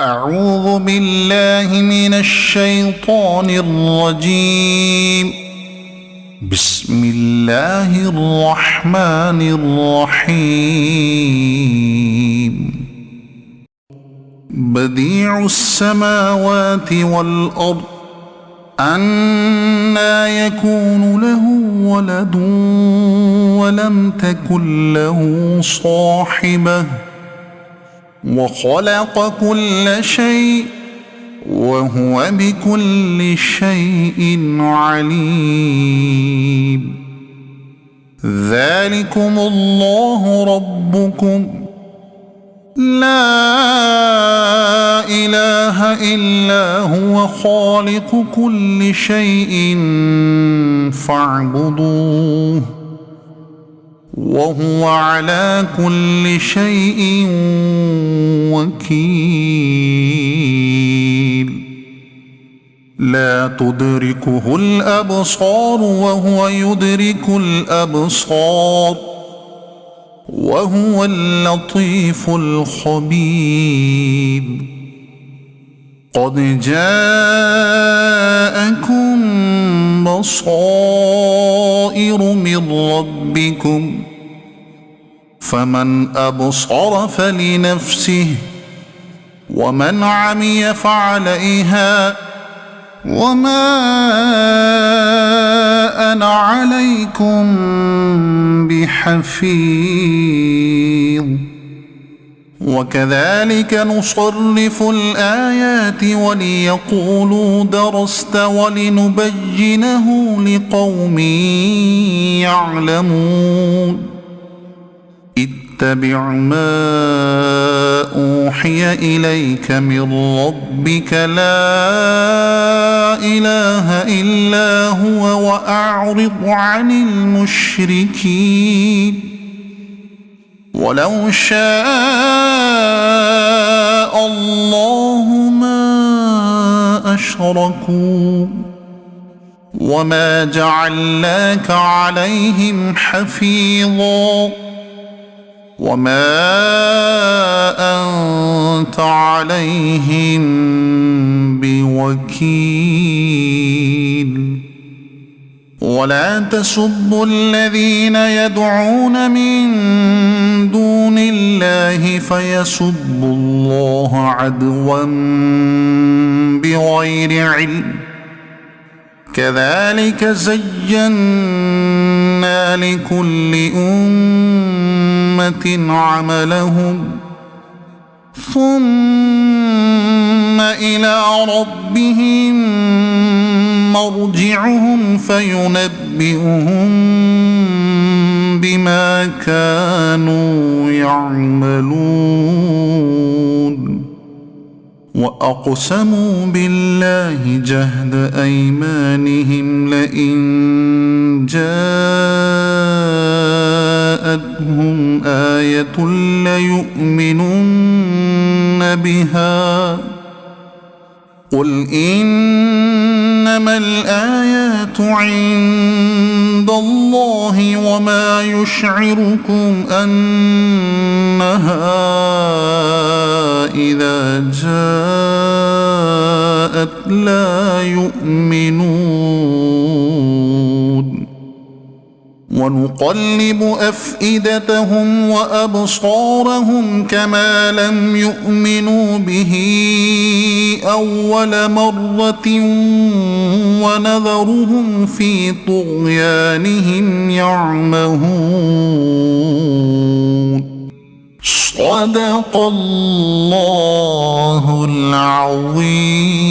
أعوذ بالله من الشيطان الرجيم. بسم الله الرحمن الرحيم. بديع السماوات والأرض أنى يكون له ولد ولم تكن له صاحبة وخلق كل شيء وهو بكل شيء عليم. ذلكم الله ربكم لا إله إلا هو خالق كل شيء فاعبدوه وهو على كل شيء وكيل. لا تدركه الأبصار وهو يدرك الأبصار وهو اللطيف الخبير. قد جاءكم بصائر من ربكم فمن أبصر فلنفسه ومن عمي فعليها وما أنا عليكم بحفيظ. وكذلك نصرف الآيات وليقولوا درست ولنبينه لقوم يعلمون. اتبع ما أوحي إليك من ربك لا إله إلا هو وأعرض عن المشركين. ولو شاء الله ما أشركوا وما جعلناك عليهم حفيظا وما أنت عليهم بوكيل. ولا تسبوا الذين يدعون من دون الله فيسبوا الله عدوا بغير علم. كذلك زينا لكل أمة عملهم ثم إلى ربهم مرجعهم فينبئهم بما كانوا يعملون. وأقسموا بالله جهد أيمانهم لئن جاءتهم آية ليؤمنن بها. قل إنما الآيات عند الله وما يشعركم أنها إذا جاءت لا يؤمنون. ونقلب أفئدتهم وأبصارهم كما لم يؤمنوا به أول مرة ونذرهم في طغيانهم يعمهون. صدق الله العظيم.